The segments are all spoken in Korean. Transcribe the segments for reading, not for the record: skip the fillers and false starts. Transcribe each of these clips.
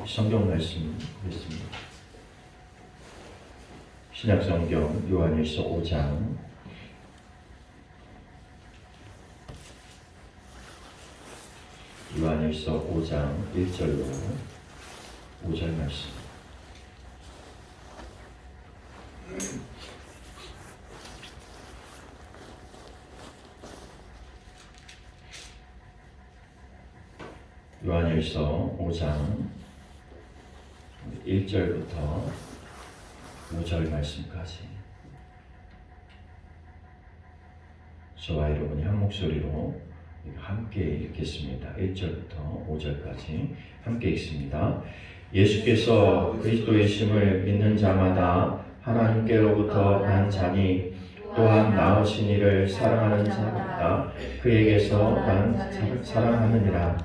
성경 말씀 보겠습니다. 신약성경 요한일서 5장 1절로 5절 말씀. 요한일서 5장 1절부터 5절 말씀까지 저와 여러분이 한 목소리로 함께 읽겠습니다. 1절부터 5절까지 함께 읽습니다. 예수께서 그리스도의 심을 믿는 자마다 하나님께로부터 난 자니 또한 나으신 이를 사랑하는 자마다 그에게서 난 사랑하느니라.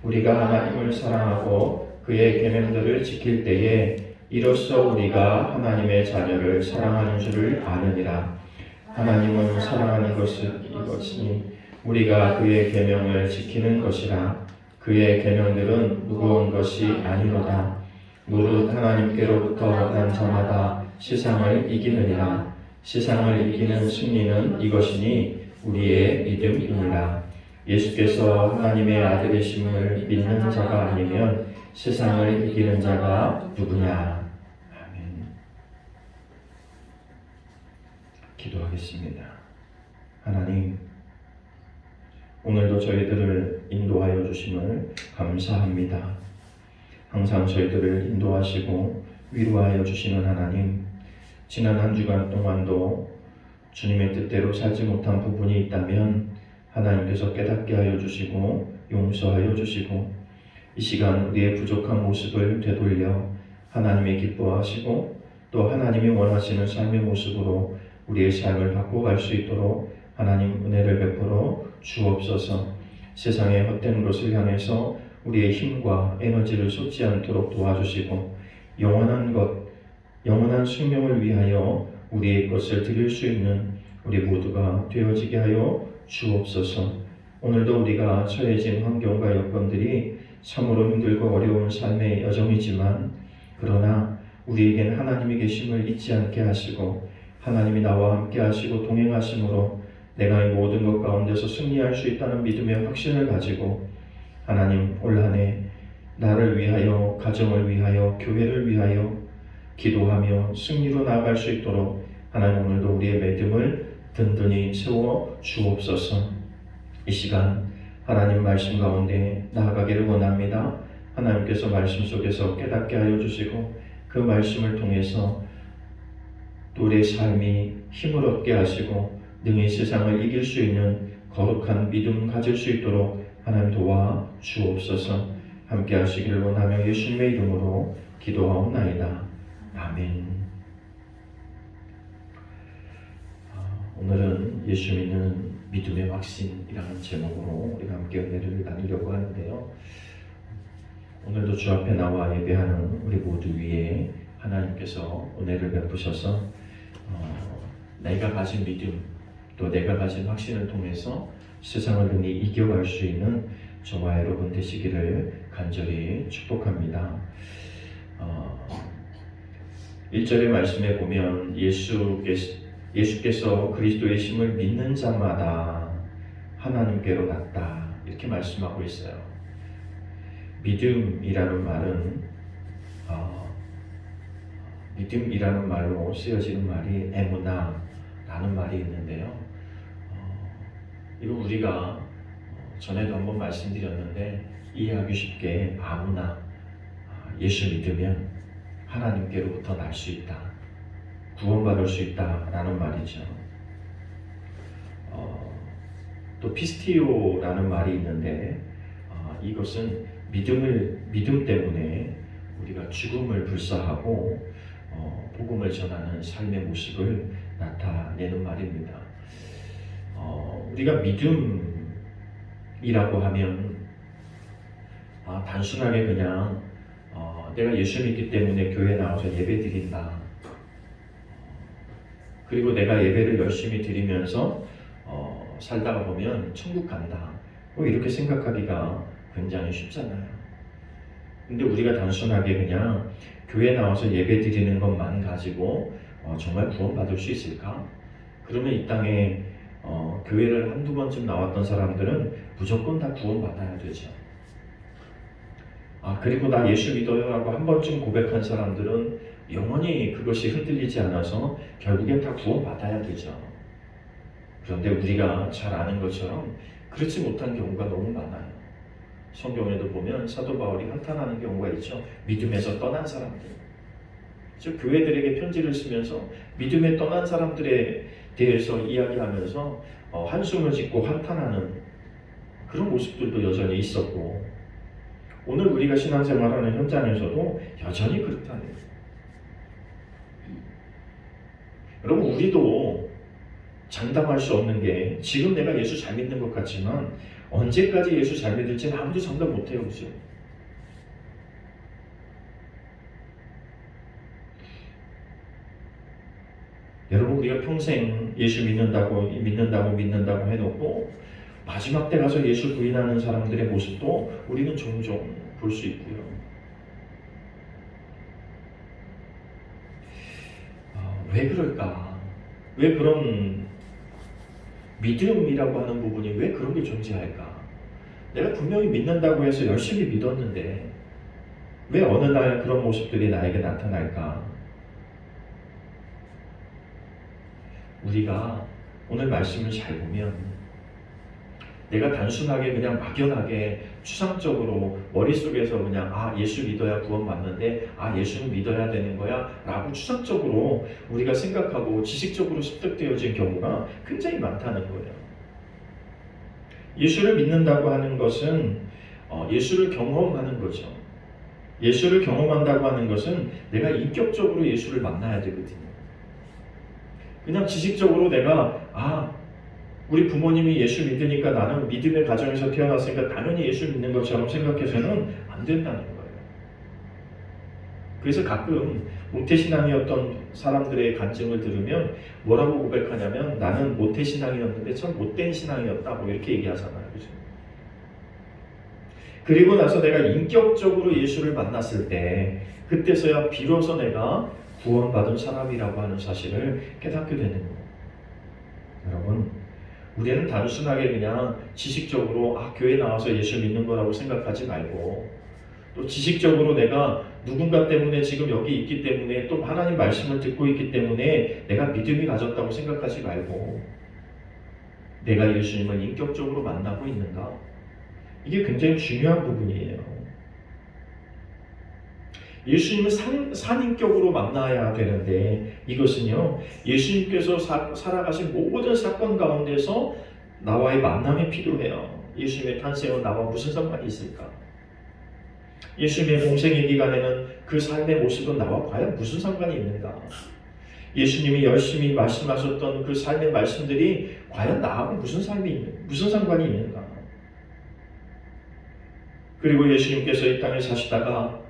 우리가 하나님을 사랑하고 그의 계명들을 지킬 때에 이로써 우리가 하나님의 자녀를 사랑하는 줄을 아느니라. 하나님은 사랑하는 것은 이것이니 우리가 그의 계명을 지키는 것이라. 그의 계명들은 무거운 것이 아니로다. 무릇 하나님께로부터 난 자마다 세상을 이기느니라. 세상을 이기는 승리는 이것이니 우리의 믿음이니라. 예수께서 하나님의 아들이심을 믿는 자가 아니면 세상을 이기는 자가 누구냐? 아멘. 기도하겠습니다. 하나님, 오늘도 저희들을 인도하여 주심을 감사합니다. 항상 저희들을 인도하시고 위로하여 주시는 하나님, 지난 한 주간 동안도 주님의 뜻대로 살지 못한 부분이 있다면 하나님께서 깨닫게 하여 주시고 용서하여 주시고 이 시간 우리의 부족한 모습을 되돌려 하나님이 기뻐하시고 또 하나님이 원하시는 삶의 모습으로 우리의 삶을 바꿔갈 수 있도록 하나님 은혜를 베풀어 주옵소서. 세상의 헛된 것을 향해서 우리의 힘과 에너지를 쏟지 않도록 도와주시고 영원한 것, 영원한 생명을 위하여 우리의 것을 드릴 수 있는 우리 모두가 되어지게 하여 주옵소서. 오늘도 우리가 처해진 환경과 여건들이 참으로 힘들고 어려운 삶의 여정이지만 그러나 우리에겐 하나님이 계심을 잊지 않게 하시고 하나님이 나와 함께 하시고 동행하심으로 내가 이 모든 것 가운데서 승리할 수 있다는 믿음의 확신을 가지고 하나님 올 한 해 나를 위하여, 가정을 위하여, 교회를 위하여 기도하며 승리로 나아갈 수 있도록 하나님 오늘도 우리의 믿음을 든든히 세워 주옵소서. 이 시간 하나님 말씀 가운데 나아가기를 원합니다. 하나님께서 말씀 속에서 깨닫게 하여 주시고 그 말씀을 통해서 또 우리의 삶이 힘을 얻게 하시고 능히 세상을 이길 수 있는 거룩한 믿음 가질 수 있도록 하나님 도와 주옵소서. 함께 하시기를 원하며 예수님의 이름으로 기도하옵나이다. 아멘. 오늘은 예수 믿는 믿음의 확신이라는 제목으로 우리가 함께 은혜를 나누려고 하는데요. 오늘도 주 앞에 나와 예배하는 우리 모두 위에 하나님께서 은혜를 베푸셔서 내가 가진 믿음 또 내가 가진 확신을 통해서 세상을 능히 이겨갈 수 있는 저와 여러분 되시기를 간절히 축복합니다. 1절의 말씀에 보면 예수께서 그리스도의 심을 믿는 자마다 하나님께로 갔다 이렇게 말씀하고 있어요. 믿음이라는 말로 쓰여지는 말이 에무나라는 말이 있는데요. 이거 우리가 전에도 한번 말씀드렸는데 이해하기 쉽게 아무나 예수 믿으면 하나님께로부터 날 수 있다, 구원받을 수 있다라는 말이죠. 또 피스티오라는 말이 있는데 이것은 믿음 때문에 우리가 죽음을 불사하고 복음을 전하는 삶의 모습을 나타내는 말입니다. 우리가 믿음이라고 하면 단순하게 그냥 내가 예수 믿기 때문에 교회 나와서 예배 드린다, 그리고 내가 예배를 열심히 드리면서 살다가 보면 천국 간다, 이렇게 생각하기가 굉장히 쉽잖아요. 근데 우리가 단순하게 그냥 교회 나와서 예배 드리는 것만 가지고 정말 구원받을 수 있을까? 그러면 이 땅에 교회를 한두 번쯤 나왔던 사람들은 무조건 다 구원받아야 되죠. 그리고 나 예수 믿어요 하고 한 번쯤 고백한 사람들은 영원히 그것이 흔들리지 않아서 결국엔 다 구원받아야 되죠. 그런데 우리가 잘 아는 것처럼 그렇지 못한 경우가 너무 많아요. 성경에도 보면 사도 바울이 한탄하는 경우가 있죠. 믿음에서 떠난 사람들. 즉 교회들에게 편지를 쓰면서 믿음에 떠난 사람들에 대해서 이야기하면서 한숨을 짓고 한탄하는 그런 모습들도 여전히 있었고, 오늘 우리가 신앙생활하는 현장에서도 여전히 그렇다는 거예요. 여러분, 우리도 장담할 수 없는 게 지금 내가 예수 잘 믿는 것 같지만 언제까지 예수 잘 믿을지는 아무도 장담 못해요. 그죠? 여러분, 우리가 평생 예수 믿는다고 해놓고 마지막 때 가서 예수 부인하는 사람들의 모습도 우리는 종종 볼 수 있고요. 왜 그럴까? 왜 그런 믿음이라고 하는 부분이 왜 그런 게 존재할까? 내가 분명히 믿는다고 해서 열심히 믿었는데 왜 어느 날 그런 모습들이 나에게 나타날까? 우리가 오늘 말씀을 잘 보면 내가 단순하게 그냥 막연하게 추상적으로 머릿속에서 그냥 예수 믿어야 구원받는데 예수는 믿어야 되는 거야 라고 추상적으로 우리가 생각하고 지식적으로 습득되어진 경우가 굉장히 많다는 거예요. 예수를 믿는다고 하는 것은 예수를 경험하는 거죠. 예수를 경험한다고 하는 것은 내가 인격적으로 예수를 만나야 되거든요. 그냥 지식적으로 내가 우리 부모님이 예수 믿으니까 나는 믿음의 가정에서 태어났으니까 당연히 예수 믿는 것처럼 생각해서는 안 된다는 거예요. 그래서 가끔 모태신앙이었던 사람들의 간증을 들으면 뭐라고 고백하냐면 나는 모태신앙이었는데 참 못된 신앙이었다 뭐 이렇게 얘기하잖아요. 그죠? 그리고 나서 내가 인격적으로 예수를 만났을 때 그때서야 비로소 내가 구원받은 사람이라고 하는 사실을 깨닫게 되는 거예요. 여러분, 우리는 단순하게 그냥 지식적으로 교회 나와서 예수 믿는 거라고 생각하지 말고 또 지식적으로 내가 누군가 때문에 지금 여기 있기 때문에 또 하나님 말씀을 듣고 있기 때문에 내가 믿음이 가졌다고 생각하지 말고 내가 예수님을 인격적으로 만나고 있는가? 이게 굉장히 중요한 부분이에요. 예수님을 산인격으로 만나야 되는데 이것은요 예수님께서 살아가신 모든 사건 가운데서 나와의 만남이 필요해요. 예수님의 탄생은 나와 무슨 상관이 있을까? 예수님의 공생의 기간에는 그 삶의 모습은 나와 과연 무슨 상관이 있는가? 예수님이 열심히 말씀하셨던 그 삶의 말씀들이 과연 나하고 무슨 상관이 있는가? 그리고 예수님께서 이 땅에 사시다가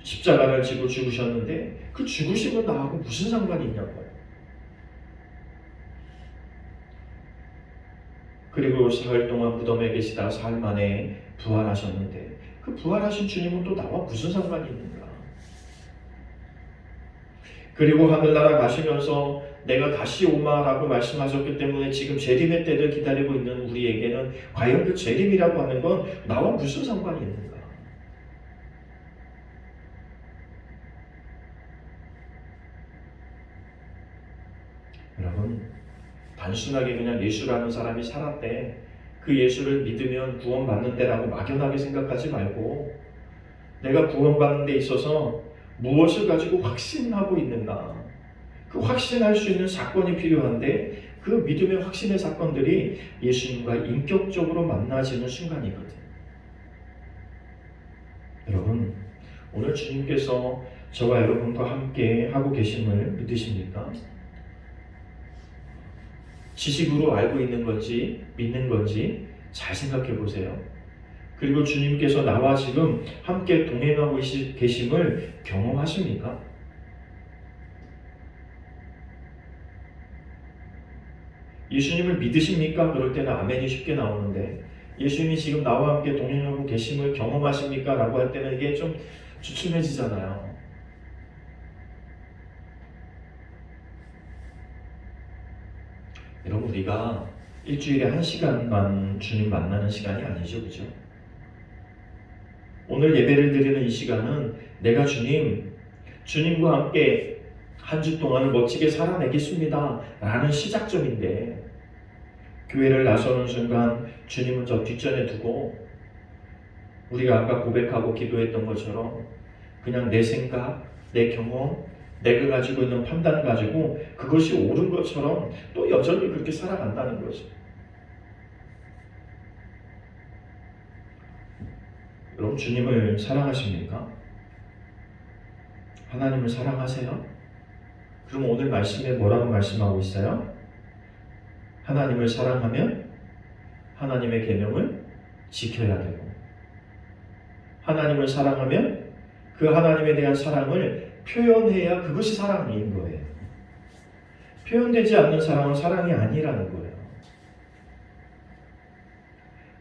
십자가를 지고 죽으셨는데 그 죽으심은 나하고 무슨 상관이 있냐고요. 그리고 사흘 동안 무덤에 계시다 사흘 만에 부활하셨는데 그 부활하신 주님은 또 나와 무슨 상관이 있는가. 그리고 하늘나라 가시면서 내가 다시 오마라고 말씀하셨기 때문에 지금 재림의 때를 기다리고 있는 우리에게는 과연 그 재림이라고 하는 건 나와 무슨 상관이 있는가. 여러분, 단순하게 그냥 예수라는 사람이 살았대, 그 예수를 믿으면 구원받는 데라고 막연하게 생각하지 말고 내가 구원받는 데 있어서 무엇을 가지고 확신하고 있는가, 그 확신할 수 있는 사건이 필요한데 그 믿음의 확신의 사건들이 예수님과 인격적으로 만나지는 순간이거든. 여러분, 오늘 주님께서 저와 여러분과 함께 하고 계심을 믿으십니까? 지식으로 알고 있는 건지 믿는 건지 잘 생각해 보세요. 그리고 주님께서 나와 지금 함께 동행하고 계심을 경험하십니까? 예수님을 믿으십니까? 그럴 때는 아멘이 쉽게 나오는데 예수님이 지금 나와 함께 동행하고 계심을 경험하십니까? 라고 할 때는 이게 좀 주춤해지잖아요. 여러분, 우리가 일주일에 1시간만 주님 만나는 시간이 아니죠, 그죠? 오늘 예배를 드리는 이 시간은 내가 주님과 함께 한 주 동안을 멋지게 살아내겠습니다 라는 시작점인데, 교회를 나서는 순간 주님은 저 뒷전에 두고 우리가 아까 고백하고 기도했던 것처럼 그냥 내 생각, 내 경험, 내가 가지고 있는 판단 가지고 그것이 옳은 것처럼 또 여전히 그렇게 살아간다는 거죠. 여러분, 주님을 사랑하십니까? 하나님을 사랑하세요? 그럼 오늘 말씀에 뭐라고 말씀하고 있어요? 하나님을 사랑하면 하나님의 계명을 지켜야 되고, 하나님을 사랑하면 그 하나님에 대한 사랑을 표현해야 그것이 사랑인 거예요. 표현되지 않는 사랑은 사랑이 아니라는 거예요.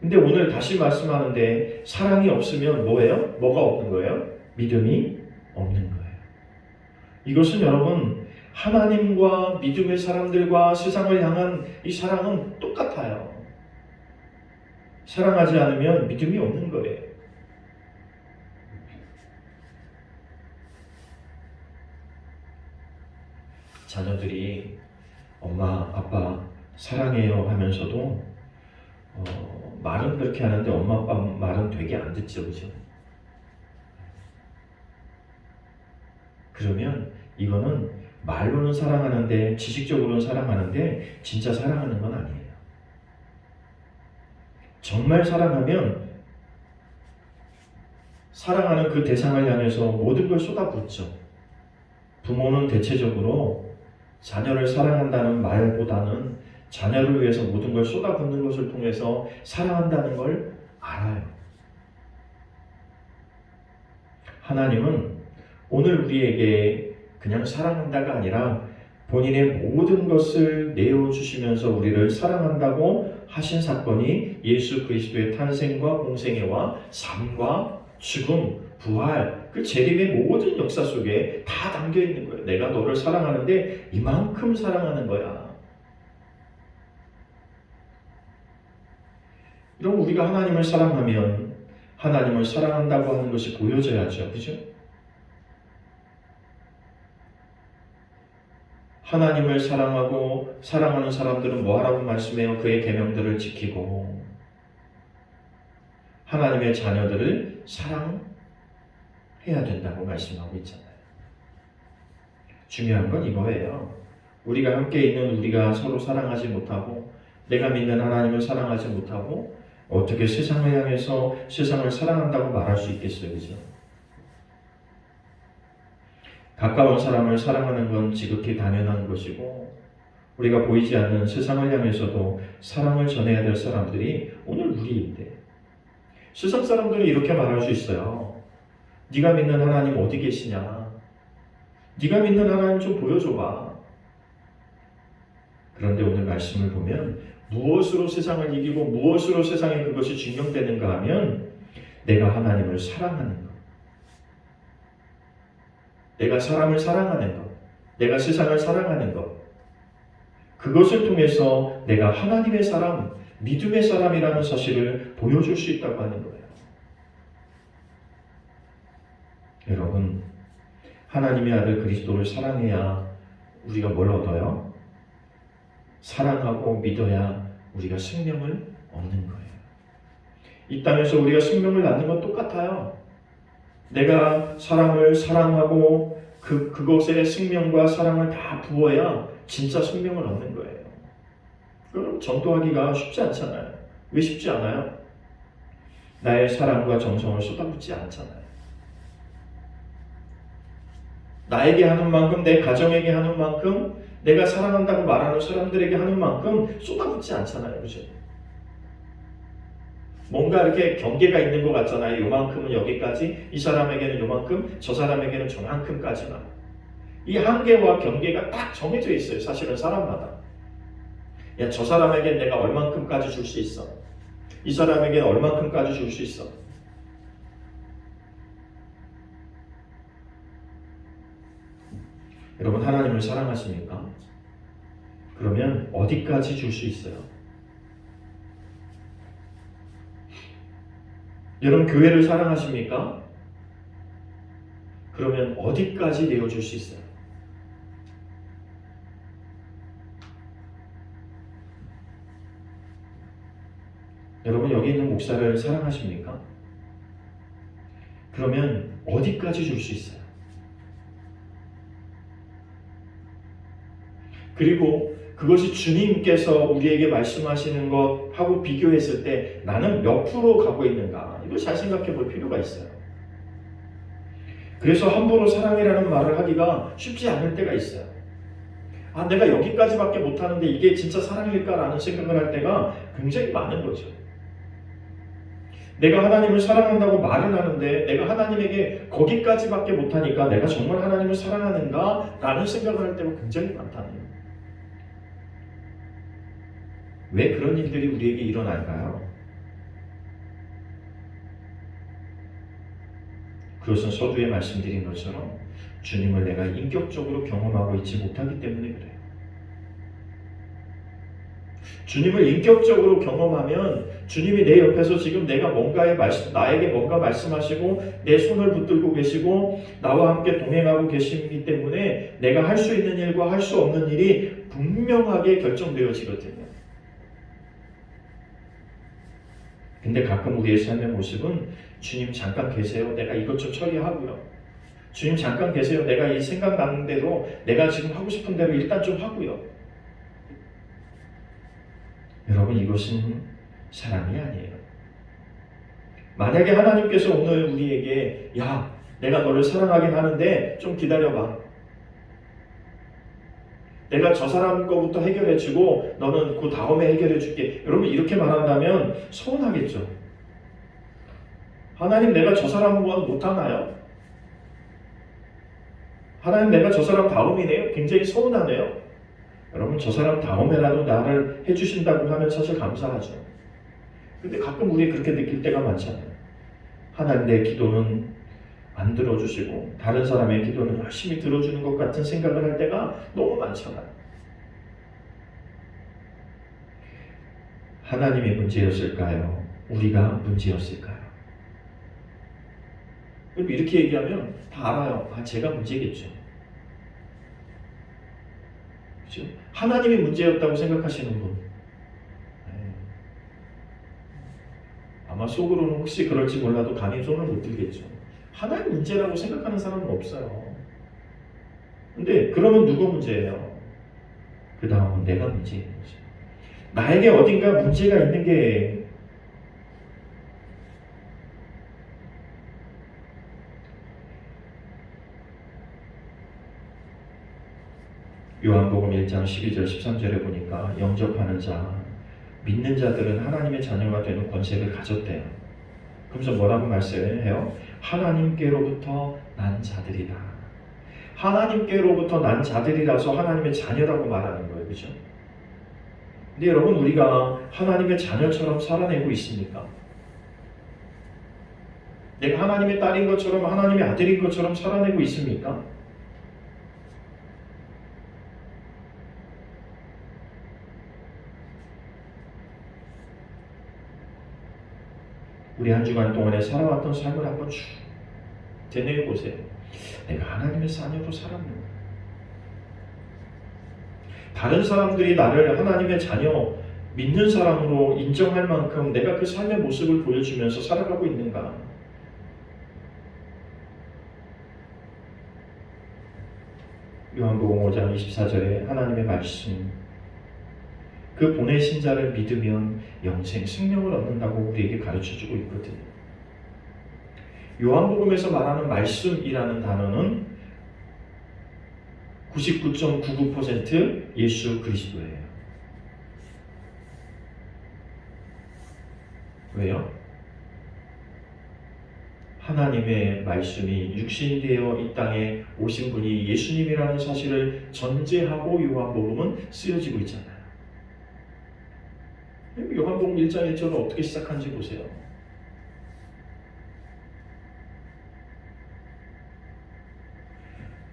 근데 오늘 다시 말씀하는데 사랑이 없으면 뭐예요? 뭐가 없는 거예요? 믿음이 없는 거예요. 이것은 여러분, 하나님과 믿음의 사람들과 세상을 향한 이 사랑은 똑같아요. 사랑하지 않으면 믿음이 없는 거예요. 자녀들이 엄마, 아빠 사랑해요 하면서도 말은 그렇게 하는데 엄마, 아빠 말은 되게 안 듣죠, 그죠? 그러면 이거는 말로는 사랑하는데, 지식적으로는 사랑하는데 진짜 사랑하는 건 아니에요. 정말 사랑하면 사랑하는 그 대상을 향해서 모든 걸 쏟아붓죠. 부모는 대체적으로 자녀를 사랑한다는 말보다는 자녀를 위해서 모든 걸 쏟아붓는 것을 통해서 사랑한다는 걸 알아요. 하나님은 오늘 우리에게 그냥 사랑한다가 아니라 본인의 모든 것을 내어주시면서 우리를 사랑한다고 하신 사건이 예수 그리스도의 탄생과 공생애와 삶과 죽음, 부활, 그 재림의 모든 역사 속에 다 담겨 있는 거예요. 내가 너를 사랑하는데 이만큼 사랑하는 거야. 그럼 우리가 하나님을 사랑하면 하나님을 사랑한다고 하는 것이 보여져야죠. 그죠? 하나님을 사랑하고 사랑하는 사람들은 뭐하라고 말씀해요? 그의 계명들을 지키고 하나님의 자녀들을 사랑해야 된다고 말씀하고 있잖아요. 중요한 건 이거예요. 우리가 함께 있는 우리가 서로 사랑하지 못하고 내가 믿는 하나님을 사랑하지 못하고 어떻게 세상을 향해서 세상을 사랑한다고 말할 수 있겠어요, 그죠? 가까운 사람을 사랑하는 건 지극히 당연한 것이고 우리가 보이지 않는 세상을 향해서도 사랑을 전해야 될 사람들이 오늘 우리인데, 세상 사람들이 이렇게 말할 수 있어요. 네가 믿는 하나님 어디 계시냐? 네가 믿는 하나님 좀 보여줘봐. 그런데 오늘 말씀을 보면 무엇으로 세상을 이기고 무엇으로 세상에 그것이 증명되는가 하면 내가 하나님을 사랑하는 것, 내가 사람을 사랑하는 것, 내가 세상을 사랑하는 것, 그것을 통해서 내가 하나님의 사람, 믿음의 사람이라는 사실을 보여줄 수 있다고 하는 거예요. 여러분, 하나님의 아들 그리스도를 사랑해야 우리가 뭘 얻어요? 사랑하고 믿어야 우리가 생명을 얻는 거예요. 이 땅에서 우리가 생명을 낳는 건 똑같아요. 내가 사람을 사랑하고 그것에 생명과 사랑을 다 부어야 진짜 생명을 얻는 거예요. 그럼 전도하기가 쉽지 않잖아요. 왜 쉽지 않아요? 나의 사랑과 정성을 쏟아붓지 않잖아요. 나에게 하는 만큼, 내 가정에게 하는 만큼, 내가 사랑한다고 말하는 사람들에게 하는 만큼 쏟아붓지 않잖아요. 그죠? 뭔가 이렇게 경계가 있는 것 같잖아요. 요만큼은 여기까지, 이 사람에게는 요만큼, 저 사람에게는 저만큼까지만. 이 한계와 경계가 딱 정해져 있어요. 사실은 사람마다. 야, 저 사람에게 내가 얼만큼까지 줄 수 있어. 이 사람에게 얼만큼까지 줄 수 있어? 여러분, 하나님을 사랑하십니까? 그러면 어디까지 줄 수 있어요? 여러분, 교회를 사랑하십니까? 그러면 어디까지 내어줄 수 있어요? 여러분, 여기 있는 목사를 사랑하십니까? 그러면 어디까지 줄 수 있어요? 그리고 그것이 주님께서 우리에게 말씀하시는 것하고 비교했을 때 나는 몇 프로 가고 있는가? 이거 잘 생각해 볼 필요가 있어요. 그래서 함부로 사랑이라는 말을 하기가 쉽지 않을 때가 있어요. 아, 내가 여기까지밖에 못하는데 이게 진짜 사랑일까라는 생각을 할 때가 굉장히 많은 거죠. 내가 하나님을 사랑한다고 말을 하는데 내가 하나님에게 거기까지밖에 못하니까 내가 정말 하나님을 사랑하는가? 라는 생각을 할 때가 굉장히 많다는 거예요. 왜 그런 일들이 우리에게 일어날까요? 그것은 서두에 말씀드린 것처럼 주님을 내가 인격적으로 경험하고 있지 못하기 때문에 그래요. 주님을 인격적으로 경험하면 주님이 내 옆에서 지금 나에게 뭔가 말씀하시고 내 손을 붙들고 계시고 나와 함께 동행하고 계시기 때문에 내가 할 수 있는 일과 할 수 없는 일이 분명하게 결정되어지거든요. 근데 가끔 우리의 삶의 모습은 주님 잠깐 계세요. 내가 이것 좀 처리하고요. 주님 잠깐 계세요. 내가 이 생각나는 대로 내가 지금 하고 싶은 대로 일단 좀 하고요. 여러분, 이것은 사랑이 아니에요. 만약에 하나님께서 오늘 우리에게 야, 내가 너를 사랑하긴 하는데 좀 기다려봐. 내가 저 사람 거부터 해결해주고 너는 그 다음에 해결해줄게. 여러분, 이렇게 말한다면 서운하겠죠. 하나님, 내가 저 사람과 못하나요? 하나님, 내가 저 사람 다음이네요? 굉장히 서운하네요. 여러분, 저 사람 다음에라도 나를 해주신다고 하면 사실 감사하죠. 근데 가끔 우리 그렇게 느낄 때가 많잖아요. 하나님, 내 기도는 안 들어주시고 다른 사람의 기도는 열심히 들어주는 것 같은 생각을 할 때가 너무 많잖아요. 하나님이 문제였을까요? 우리가 문제였을까요? 이렇게 얘기하면 다 알아요. 아, 제가 문제겠죠. 그렇죠? 하나님이 문제였다고 생각하시는 분, 아마 속으로는 혹시 그럴지 몰라도 감히 손을 못 들겠죠. 하나님 문제라고 생각하는 사람은 없어요. 근데 그러면 누구 문제예요? 그 다음은 내가 문제인 거죠. 나에게 어딘가 문제가 있는 게 요한복음 1장 12절 13절에 보니까 영접하는 자, 믿는 자들은 하나님의 자녀가 되는 권세를 가졌대요. 그러면서 뭐라고 말씀해요? 하나님께로부터 난 자들이다. 하나님께로부터 난 자들이라서 하나님의 자녀라고 말하는 거예요. 그죠? 근데 여러분, 우리가 하나님의 자녀처럼 살아내고 있습니까? 내가 하나님의 딸인 것처럼 하나님의 아들인 것처럼 살아내고 있습니까? 우리 한 주간 동안에 살아왔던 삶을 한번 쭉 되뇌어 보세요. 내가 하나님의 자녀로 살았는가? 다른 사람들이 나를 하나님의 자녀, 믿는 사람으로 인정할 만큼 내가 그 삶의 모습을 보여주면서 살아가고 있는가? 요한복음 5장 24절에 하나님의 말씀, 그 보내신 자를 믿으면 영생, 생명을 얻는다고 우리에게 가르쳐주고 있거든요. 요한복음에서 말하는 말씀이라는 단어는 99.99% 예수 그리스도예요. 왜요? 하나님의 말씀이 육신되어 이 땅에 오신 분이 예수님이라는 사실을 전제하고 요한복음은 쓰여지고 있잖아요. 요한복음 1장 1절을 어떻게 시작한지 보세요.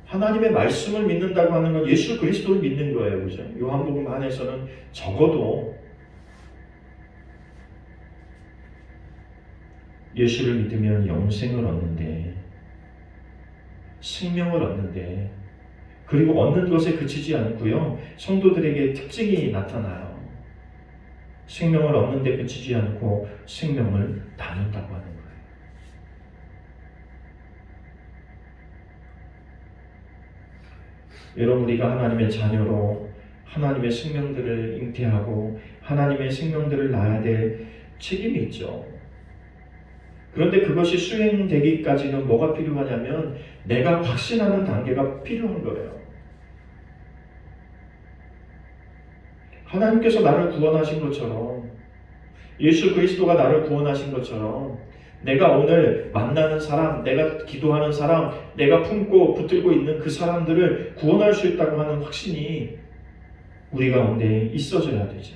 하나님의 말씀을 믿는다고 하는 건 예수 그리스도를 믿는 거예요. 그죠? 요한복음 안에서는 적어도 예수를 믿으면 영생을 얻는데, 생명을 얻는데, 그리고 얻는 것에 그치지 않고요. 성도들에게 특징이 나타나요. 생명을 얻는 데 그치지 않고 생명을 나눈다고 하는 거예요. 여러분, 우리가 하나님의 자녀로 하나님의 생명들을 잉태하고 하나님의 생명들을 낳아야 될 책임이 있죠. 그런데 그것이 수행되기까지는 뭐가 필요하냐면 내가 확신하는 단계가 필요한 거예요. 하나님께서 나를 구원하신 것처럼, 예수 그리스도가 나를 구원하신 것처럼, 내가 오늘 만나는 사람, 내가 기도하는 사람, 내가 품고 붙들고 있는 그 사람들을 구원할 수 있다고 하는 확신이 우리 가운데 있어져야 되죠.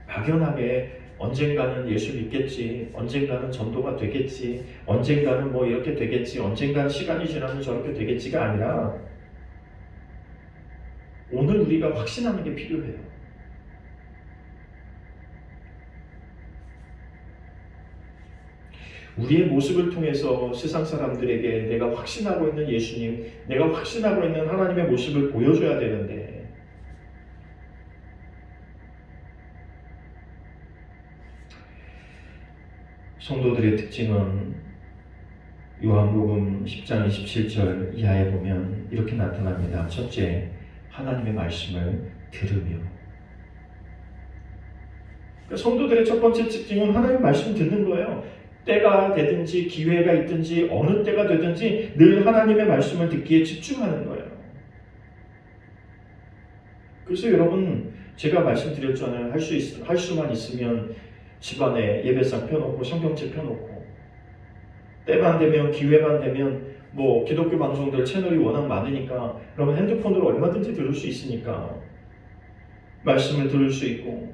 막연하게 언젠가는 예수 믿겠지, 언젠가는 전도가 되겠지, 언젠가는 뭐 이렇게 되겠지, 언젠가는 시간이 지나면 저렇게 되겠지가 아니라 오늘 우리가 확신하는 게 필요해요. 우리의 모습을 통해서 세상 사람들에게 내가 확신하고 있는 예수님, 내가 확신하고 있는 하나님의 모습을 보여줘야 되는데, 성도들의 특징은 요한복음 10장 27절 이하에 보면 이렇게 나타납니다. 첫째, 하나님의 말씀을 들으며. 그러니까 성도들의 첫 번째 특징은 하나님의 말씀을 듣는 거예요. 때가 되든지 기회가 있든지 어느 때가 되든지 늘 하나님의 말씀을 듣기에 집중하는 거예요. 그래서 여러분, 제가 말씀드렸잖아요. 할 수만 있으면 집안에 예배상 펴놓고 성경책 펴놓고, 때만 되면 기회만 되면 뭐 기독교 방송들 채널이 워낙 많으니까 그러면 핸드폰으로 얼마든지 들을 수 있으니까 말씀을 들을 수 있고,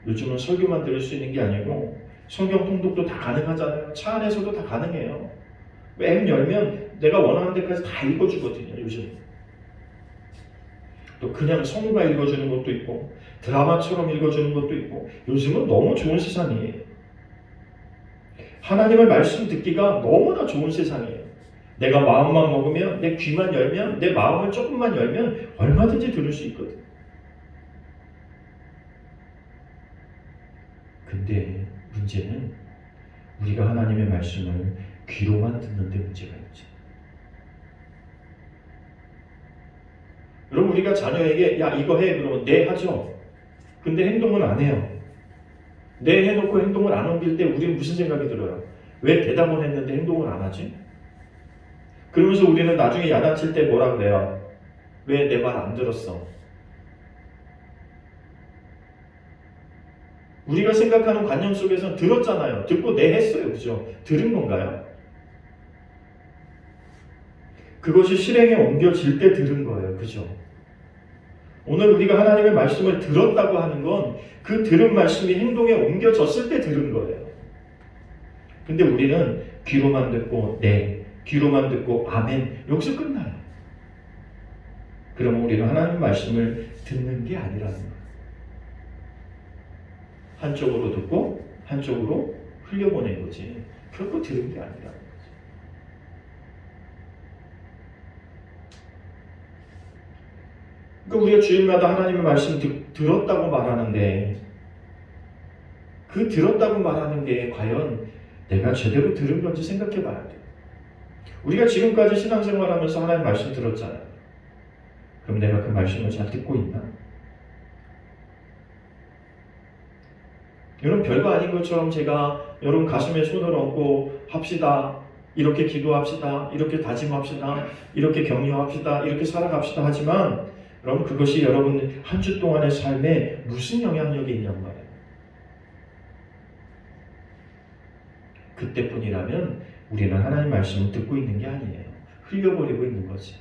요즘은 설교만 들을 수 있는 게 아니고 성경 통독도 다 가능하잖아요. 차 안에서도 다 가능해요. 앱 열면 내가 원하는 데까지 다 읽어주거든요. 요즘 또 그냥 성우가 읽어주는 것도 있고 드라마처럼 읽어주는 것도 있고, 요즘은 너무 좋은 세상이에요. 하나님의 말씀 듣기가 너무나 좋은 세상이에요. 내가 마음만 먹으면, 내 귀만 열면, 내 마음을 조금만 열면 얼마든지 들을 수 있거든. 근데 문제는 우리가 하나님의 말씀을 귀로만 듣는데 문제가 있죠. 여러분, 우리가 자녀에게 야 이거 해 그러면 네 하죠. 근데 행동을 안 해요. 네 해놓고 행동을 안 옮길 때 우리는 무슨 생각이 들어요? 왜 대답은 했는데 행동을 안 하지? 그러면서 우리는 나중에 야단칠 때 뭐라 그래요? 왜 내 말 안 들었어? 우리가 생각하는 관념 속에서는 들었잖아요. 듣고 네 했어요. 그죠? 들은 건가요? 그것이 실행에 옮겨질 때 들은 거예요. 그죠? 오늘 우리가 하나님의 말씀을 들었다고 하는 건 그 들은 말씀이 행동에 옮겨졌을 때 들은 거예요. 근데 우리는 귀로만 듣고 네, 귀로만 듣고 아멘, 여기서 끝나요. 그러면 우리는 하나님의 말씀을 듣는 게 아니라는 거예요. 한쪽으로 듣고 한쪽으로 흘려보낸 거지, 결코 들은 게 아니라는 거지. 그러니까 우리가 주일마다 하나님의 말씀 들었다고 말하는데, 그 들었다고 말하는 게 과연 내가 제대로 들은 건지 생각해 봐야 돼요. 우리가 지금까지 신앙생활하면서 하나님 말씀 들었잖아요. 그럼 내가 그 말씀을 잘 듣고 있나? 여러분, 별거 아닌 것처럼 제가 여러분 가슴에 손을 얹고 합시다, 이렇게 기도합시다, 이렇게 다짐합시다, 이렇게 격려합시다, 이렇게 살아갑시다 하지만 여러분, 그것이 여러분 한 주 동안의 삶에 무슨 영향력이 있냔 말이에요. 그때뿐이라면 우리는 하나님 말씀을 듣고 있는 게 아니에요. 흘려버리고 있는 거지.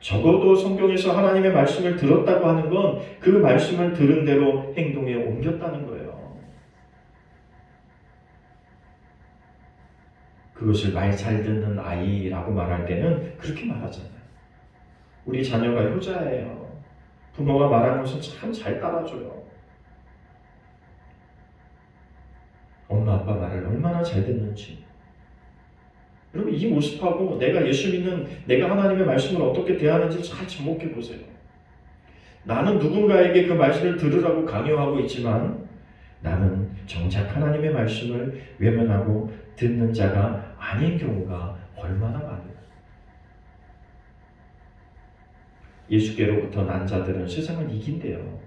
적어도 성경에서 하나님의 말씀을 들었다고 하는 건 그 말씀을 들은 대로 행동에 옮겼다는 거예요. 그것을 말 잘 듣는 아이라고 말할 때는 그렇게 말하잖아요. 우리 자녀가 효자예요. 부모가 말하는 것은 참 잘 따라줘요. 엄마 아빠 말을 얼마나 잘 듣는지. 여러분, 이 모습하고 내가 예수 믿는 내가 하나님의 말씀을 어떻게 대하는지 잘 접목해 보세요. 나는 누군가에게 그 말씀을 들으라고 강요하고 있지만 나는 정작 하나님의 말씀을 외면하고 듣는 자가 아닌 경우가 얼마나 많아요. 예수께로부터 난 자들은 세상을 이긴대요.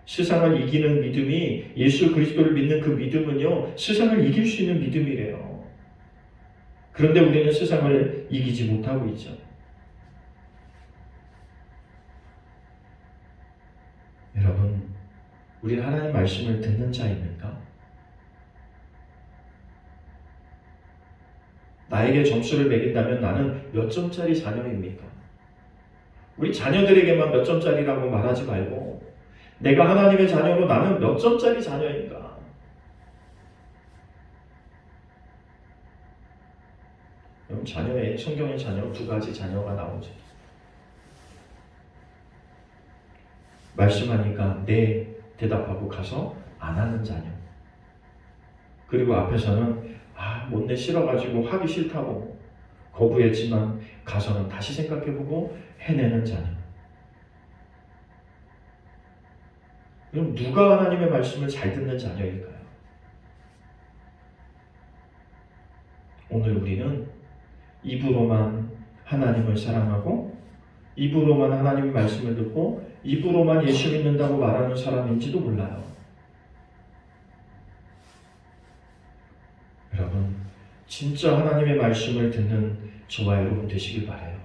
세상을 이기는 믿음이, 예수 그리스도를 믿는 그 믿음은요, 세상을 이길 수 있는 믿음이래요. 그런데 우리는 세상을 이기지 못하고 있죠. 여러분, 우리는 하나님 말씀을 듣는 자입니까? 나에게 점수를 매긴다면 나는 몇 점짜리 자녀입니까? 우리 자녀들에게만 몇 점짜리라고 말하지 말고 내가 하나님의 자녀로 나는 몇 점짜리 자녀인가? 여러분, 자녀의, 성경의 자녀 두 가지 자녀가 나오죠. 말씀하니까 네 대답하고 가서 안 하는 자녀. 그리고 앞에서는 못내 싫어가지고 하기 싫다고 거부했지만 가서는 다시 생각해보고 해내는 자녀. 그럼 누가 하나님의 말씀을 잘 듣는 자녀일까요? 오늘 우리는 입으로만 하나님을 사랑하고 입으로만 하나님의 말씀을 듣고 입으로만 예수 믿는다고 말하는 사람인지도 몰라요. 여러분, 진짜 하나님의 말씀을 듣는 저와 여러분 되시길 바라요.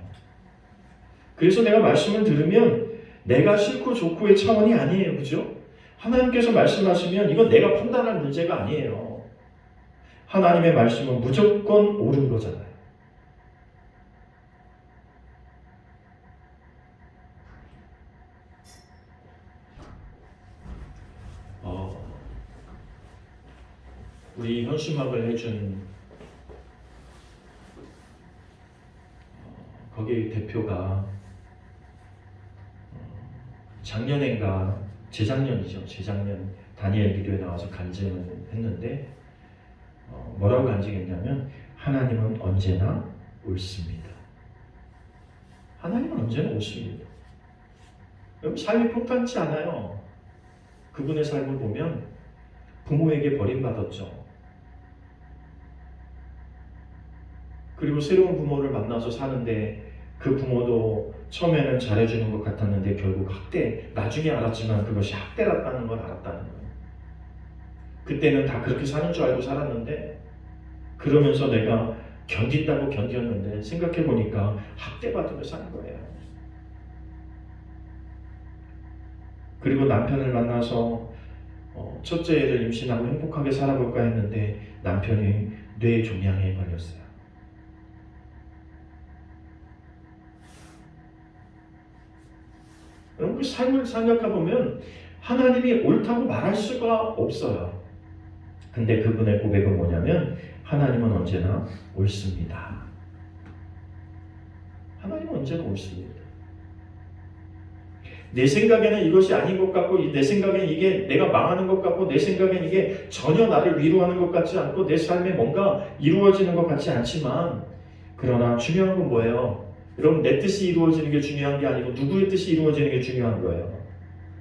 그래서 내가 말씀을 들으면 내가 싫고 좋고의 차원이 아니에요. 그죠? 하나님께서 말씀하시면 이건 내가 판단할 문제가 아니에요. 하나님의 말씀은 무조건 옳은 거잖아요. 우리 현수막을 해준 거기 대표가 작년인가 재작년이죠. 재작년 다니엘 기도에 나와서 간증을 했는데 뭐라고 간증했냐면 하나님은 언제나 옳습니다. 하나님은 언제나 옳습니다. 여러분, 삶이 평탄치 않아요. 그분의 삶을 보면 부모에게 버림받았죠. 그리고 새로운 부모를 만나서 사는데 그 부모도 처음에는 잘해주는 것 같았는데 결국 학대, 나중에 알았지만 그것이 학대랐다는 걸 알았다는 거예요. 그때는 다 그렇게 사는 줄 알고 살았는데 그러면서 내가 견딘다고 견뎠는데 생각해보니까 학대받으며 사는 거예요. 그리고 남편을 만나서 첫째 애를 임신하고 행복하게 살아볼까 했는데 남편이 뇌종양에 걸렸어요. 여러분, 그 삶을 생각해보면 하나님이 옳다고 말할 수가 없어요. 근데 그분의 고백은 뭐냐면 하나님은 언제나 옳습니다. 하나님은 언제나 옳습니다. 내 생각에는 이것이 아닌 것 같고 내 생각엔 이게 내가 망하는 것 같고 내 생각엔 이게 전혀 나를 위로하는 것 같지 않고 내 삶에 뭔가 이루어지는 것 같지 않지만 그러나 중요한 건 뭐예요? 여러분, 내 뜻이 이루어지는 게 중요한 게 아니고 누구의 뜻이 이루어지는 게 중요한 거예요.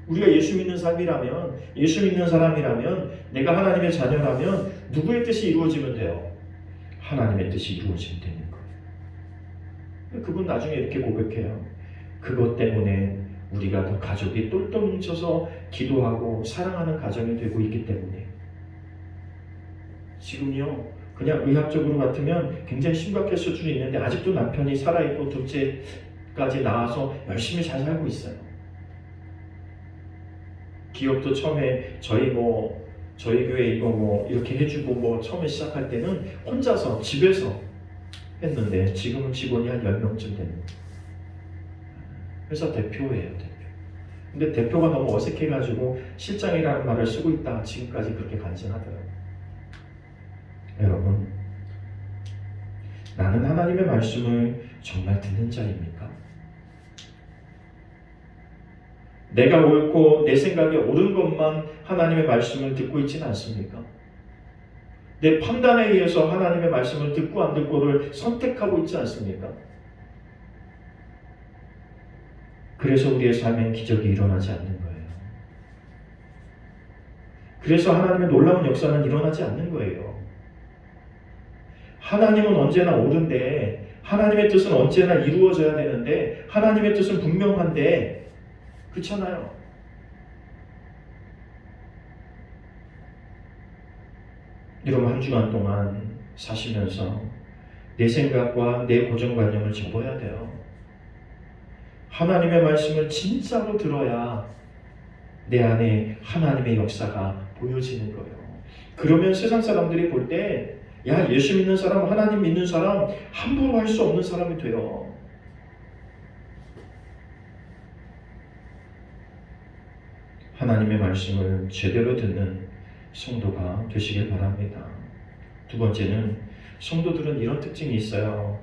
우리가 예수 믿는 삶이라면, 예수 믿는 사람이라면, 내가 하나님의 자녀라면 누구의 뜻이 이루어지면 돼요? 하나님의 뜻이 이루어지면 되는 거예요. 그분 나중에 이렇게 고백해요. 그것 때문에 우리가 더 가족이 똘똘 뭉쳐서 기도하고 사랑하는 가정이 되고 있기 때문에. 지금요, 그냥 의학적으로 같으면 굉장히 심각할 수준이 있는데 아직도 남편이 살아있고 둘째까지 낳아서 열심히 잘 살고 있어요. 기업도 처음에 저희 교회 이거 이렇게 해주고 처음에 시작할 때는 혼자서 집에서 했는데 지금은 직원이 한 10명쯤 됩니다. 회사 대표예요, 대표. 근데 대표가 너무 어색해가지고 실장이라는 말을 쓰고 있다가 지금까지 그렇게 간증하더라고요. 여러분, 나는 하나님의 말씀을 정말 듣는 자입니까? 내가 옳고 내 생각에 옳은 것만 하나님의 말씀을 듣고 있지는 않습니까? 내 판단에 의해서 하나님의 말씀을 듣고 안 듣고를 선택하고 있지 않습니까? 그래서 우리의 삶엔 기적이 일어나지 않는 거예요. 그래서 하나님의 놀라운 역사는 일어나지 않는 거예요. 하나님은 언제나 옳은데, 하나님의 뜻은 언제나 이루어져야 되는데, 하나님의 뜻은 분명한데, 그렇잖아요. 여러분, 한 주간 동안 사시면서 내 생각과 내 고정관념을 접어야 돼요. 하나님의 말씀을 진짜로 들어야 내 안에 하나님의 역사가 보여지는 거예요. 그러면 세상 사람들이 볼 때, 야, 예수 믿는 사람, 하나님 믿는 사람, 함부로 할 수 없는 사람이 돼요. 하나님의 말씀을 제대로 듣는 성도가 되시길 바랍니다. 두 번째는, 성도들은 이런 특징이 있어요.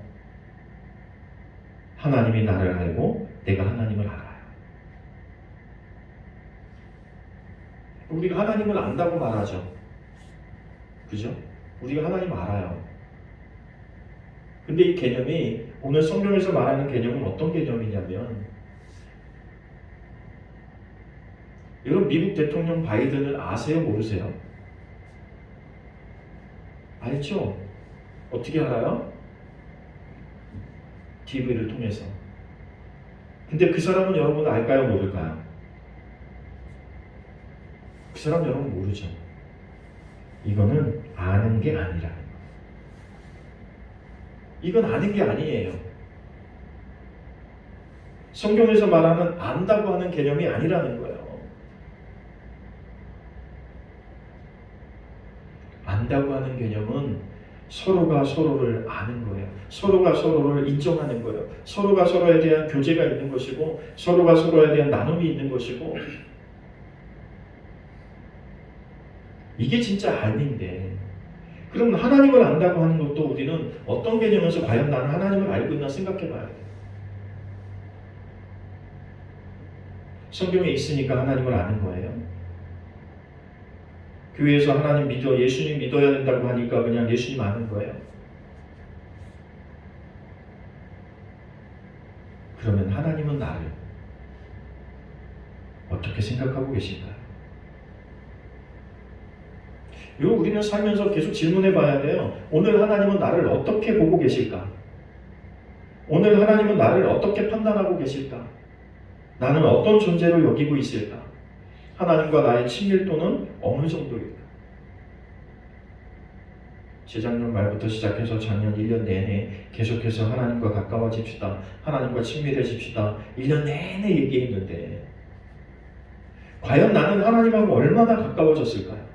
하나님이 나를 알고 내가 하나님을 알아요. 우리가 하나님을 안다고 말하죠. 그죠? 우리가 하나님 알아요. 근데 이 개념이 오늘 성경에서 말하는 개념은 어떤 개념이냐면, 여러분, 미국 대통령 바이든을 아세요? 모르세요? 알죠? 어떻게 알아요? TV를 통해서. 근데 그 사람은 여러분 알까요? 모를까요? 그 사람 여러분 모르죠? 이거는 아는 게 아니라는 거예요. 이건 아는 게 아니에요. 성경에서 말하는 안다고 하는 개념이 아니라는 거예요. 안다고 하는 개념은 서로가 서로를 아는 거예요. 서로가 서로를 인정하는 거예요. 서로가 서로에 대한 교제가 있는 것이고, 서로가 서로에 대한 나눔이 있는 것이고, 이게 진짜 알인데, 그럼 하나님을 안다고 하는 것도 우리는 어떤 개념에서 과연 나는 하나님을 알고 있나 생각해 봐야 돼요. 성경에 있으니까 하나님을 아는 거예요. 교회에서 하나님 믿어, 예수님 믿어야 된다고 하니까 그냥 예수님 아는 거예요. 그러면 하나님은 나를 어떻게 생각하고 계실까요? 우리는 살면서 계속 질문해 봐야 돼요. 오늘 하나님은 나를 어떻게 보고 계실까? 오늘 하나님은 나를 어떻게 판단하고 계실까? 나는 어떤 존재로 여기고 있을까? 하나님과 나의 친밀도는 어느 정도일까? 재작년 말부터 시작해서 작년 1년 내내 계속해서 하나님과 가까워집시다. 하나님과 친밀해집시다. 1년 내내 얘기했는데, 과연 나는 하나님하고 얼마나 가까워졌을까요?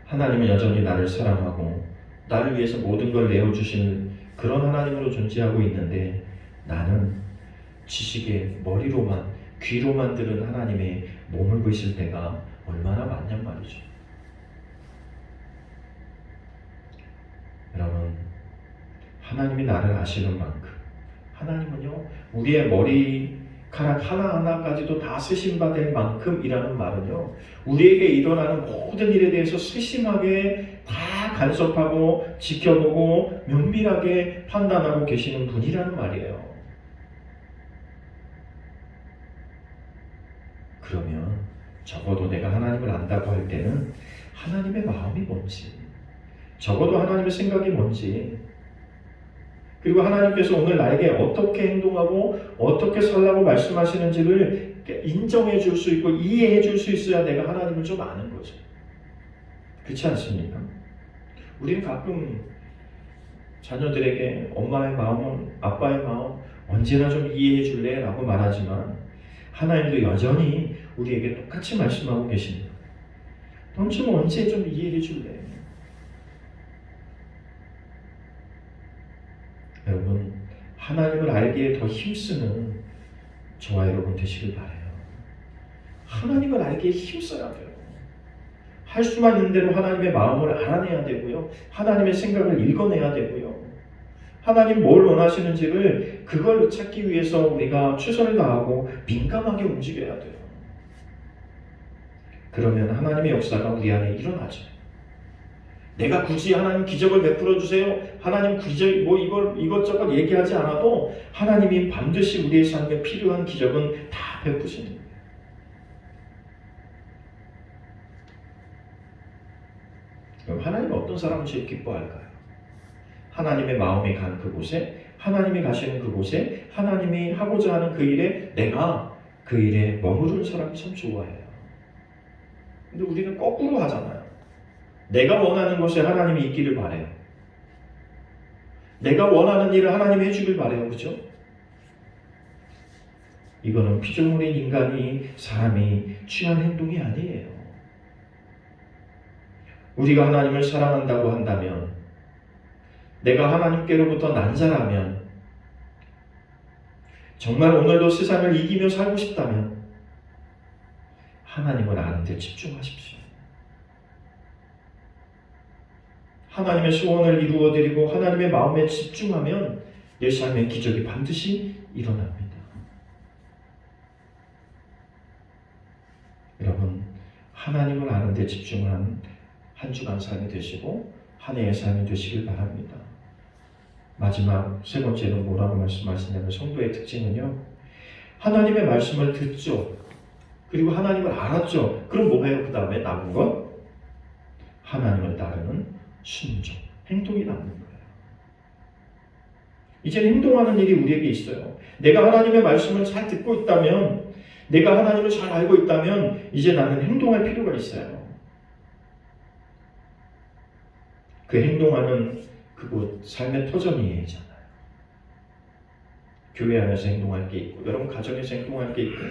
하나님은 여전히 나를 사랑하고 나를 위해서 모든 걸 내어주시는 그런 하나님으로 존재하고 있는데, 나는 지식의 머리로만, 귀로만 들은 하나님의 머물고 있을 때가 얼마나 많냔 말이죠. 여러분, 하나님이 나를 아시는 만큼, 하나님은요, 우리의 머리카락 하나하나까지도 다 세심받을 만큼이라는 말은요, 우리에게 일어나는 모든 일에 대해서 세심하게 다 간섭하고 지켜보고 면밀하게 판단하고 계시는 분이라는 말이에요. 그러면 적어도 내가 하나님을 안다고 할 때는 하나님의 마음이 뭔지, 적어도 하나님의 생각이 뭔지, 그리고 하나님께서 오늘 나에게 어떻게 행동하고 어떻게 살라고 말씀하시는지를 인정해 줄 수 있고 이해해 줄 수 있어야 내가 하나님을 좀 아는 거죠. 그렇지 않습니까? 우리는 가끔 자녀들에게 엄마의 마음, 아빠의 마음 언제나 좀 이해해 줄래? 라고 말하지만, 하나님도 여전히 우리에게 똑같이 말씀하고 계십니다. 넌 좀 언제 좀 이해해 줄래? 여러분, 하나님을 알기에 더 힘쓰는 저와 여러분 되시길 바라요. 하나님을 알기에 힘써야 돼요. 할 수만 있는 대로 하나님의 마음을 알아내야 되고요. 하나님의 생각을 읽어내야 되고요. 하나님 뭘 원하시는지를 그걸 찾기 위해서 우리가 최선을 다하고 민감하게 움직여야 돼요. 그러면 하나님의 역사가 우리 안에 일어나죠. 내가 굳이 하나님 기적을 베풀어 주세요. 하나님 기적 이것저것 얘기하지 않아도 하나님이 반드시 우리의 삶에 필요한 기적은 다 베푸시는 거예요. 그럼 하나님은 어떤 사람을 제일 기뻐할까요? 하나님의 마음이 간 그곳에, 하나님이 가시는 그곳에, 하나님이 하고자 하는 그 일에 내가 그 일에 머무르는 사람이 참 좋아해요. 근데 우리는 거꾸로 하잖아요. 내가 원하는 것에 하나님이 있기를 바래요. 내가 원하는 일을 하나님이 해주길 바래요. 그렇죠? 이거는 피조물인 인간이 사람이 취한 행동이 아니에요. 우리가 하나님을 사랑한다고 한다면, 내가 하나님께로부터 난 자라면, 정말 오늘도 세상을 이기며 살고 싶다면 하나님을 아는 데 집중하십시오. 하나님의 소원을 이루어드리고 하나님의 마음에 집중하면 내 삶의 기적이 반드시 일어납니다. 여러분, 하나님을 아는 데 집중한 한 주간 삶이 되시고 한 해의 삶이 되시길 바랍니다. 마지막 세 번째는 뭐라고 말씀하시냐면, 성도의 특징은요, 하나님의 말씀을 듣죠. 그리고 하나님을 알았죠. 그럼 뭐예요? 그 다음에 남은 건 하나님을 따르는 순종, 행동이 남는 거예요. 이제 행동하는 일이 우리에게 있어요. 내가 하나님의 말씀을 잘 듣고 있다면, 내가 하나님을 잘 알고 있다면 이제 나는 행동할 필요가 있어요. 그 행동하는 그곳 삶의 터전이잖아요. 교회 안에서 행동할 게 있고, 여러분 가정에서 행동할 게 있고,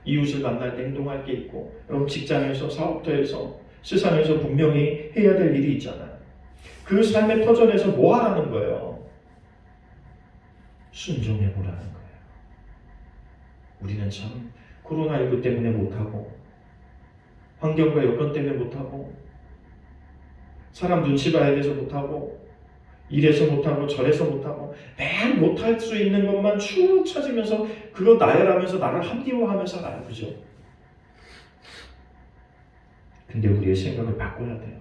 이웃을 만날 때 행동할 게 있고, 여러분 직장에서, 사업터에서, 세상에서 분명히 해야 될 일이 있잖아요. 그 삶의 터전에서 뭐 하라는 거예요? 순종해 보라는 거예요. 우리는 참 코로나19 때문에 못하고, 환경과 여건 때문에 못하고, 사람 눈치 봐야 돼서 못하고, 이래서 못하고 저래서 못하고, 매일 못할 수 있는 것만 쭉 찾으면서 그거 나열하면서 나를 합리화하면서 살아요. 그죠? 근데 우리의 생각을 바꿔야 돼요.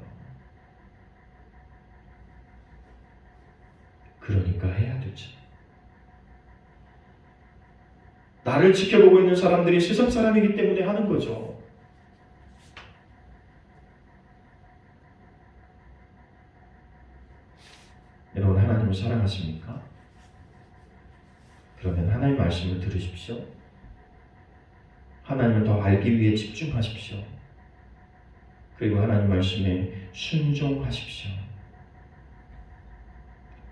그러니까 해야 되죠. 나를 지켜보고 있는 사람들이 세상 사람이기 때문에 하는 거죠. 여러분, 하나님을 사랑하십니까? 그러면 하나님 말씀을 들으십시오. 하나님을 더 알기 위해 집중하십시오. 그리고 하나님 말씀에 순종하십시오.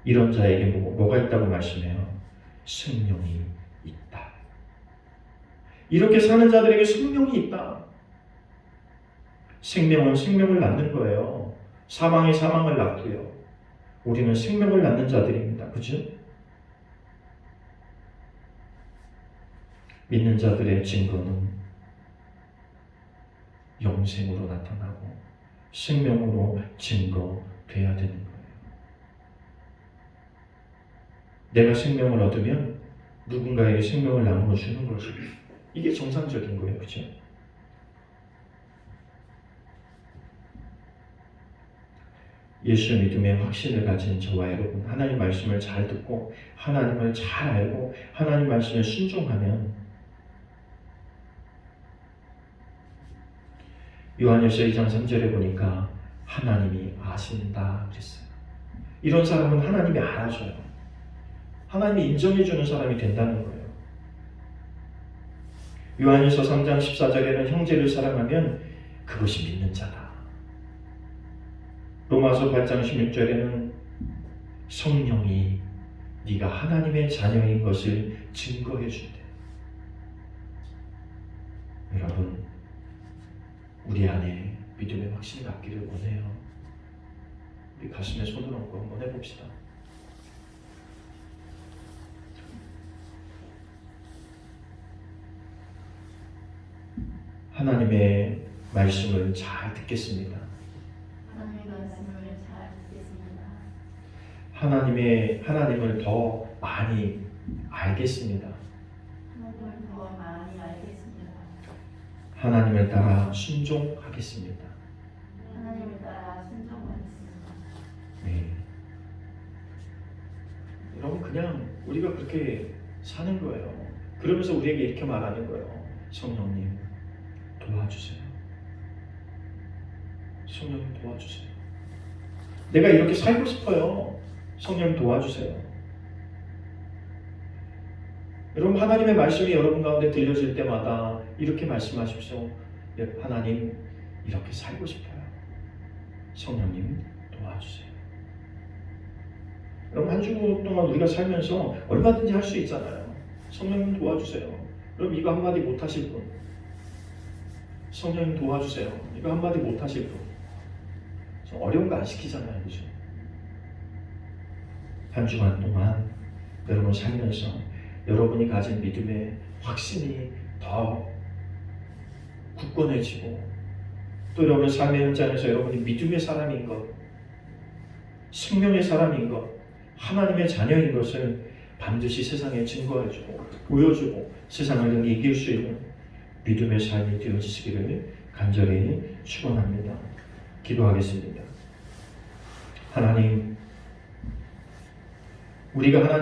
이런 자에게 뭐가 있다고 말씀해요? 생명이 있다. 이렇게 사는 자들에게 생명이 있다. 생명은 생명을 낳는 거예요. 사망이 사망을 낳고요. 우리는 생명을 낳는 자들입니다. 그죠? 믿는 자들의 증거는 영생으로 나타나고 생명으로 증거돼야 되는 거예요. 내가 생명을 얻으면 누군가에게 생명을 나누어 주는 거죠. 이게 정상적인 거예요. 그죠? 예수 믿음의 확신을 가진 저와 여러분, 하나님 말씀을 잘 듣고 하나님을 잘 알고 하나님 말씀에 순종하면, 요한일서 2장 3절에 보니까 하나님이 아신다 그랬어요. 이런 사람은 하나님이 알아줘요. 하나님이 인정해주는 사람이 된다는 거예요. 요한일서 3장 14절에는 형제를 사랑하면 그것이 믿는 자다. 로마서 8장 16절에는 성령이 네가 하나님의 자녀인 것을 증거해 준대. 여러분, 우리 안에 믿음의 확신이 갖기를 원해요. 우리 가슴에 손을 얹고 한번 해봅시다. 하나님의 말씀을 잘 듣겠습니다. 하나님의 말씀을 잘 듣겠습니다. 하나님을 더 많이 알겠습니다. 하나님을 더 많이 알겠습니다. 하나님을 따라 순종하겠습니다. 하나님을 따라 순종하겠습니다. 네. 여러분 그냥 우리가 그렇게 사는 거예요. 그러면서 우리에게 이렇게 말하는 거예요. 성령님 도와주세요. 성령님 도와주세요. 내가 이렇게 살고 싶어요. 성령님 도와주세요. 여러분 하나님의 말씀이 여러분 가운데 들려질 때마다 이렇게 말씀하십시오. 하나님 이렇게 살고 싶어요. 성령님 도와주세요. 여러분 한 주 동안 우리가 살면서 얼마든지 할 수 있잖아요. 성령님 도와주세요. 그럼 이거 한마디 못하실 분, 성령님 도와주세요. 이거 한마디 못하실 분, 어려운 거 안 시키잖아요. 그죠? 한 주간 동안 여러분 살면서 여러분이 가진 믿음의 확신이 더 굳건해지고 또 여러분 삶의 현장에서 여러분이 믿음의 사람인 것, 생명의 사람인 것, 하나님의 자녀인 것을 반드시 세상에 증거해주고 보여주고 세상을 능히 이길 수 있는 믿음의 삶이 되어지시기를 간절히 축원합니다. 기도하겠습니다. 하나님, 우리가 하나님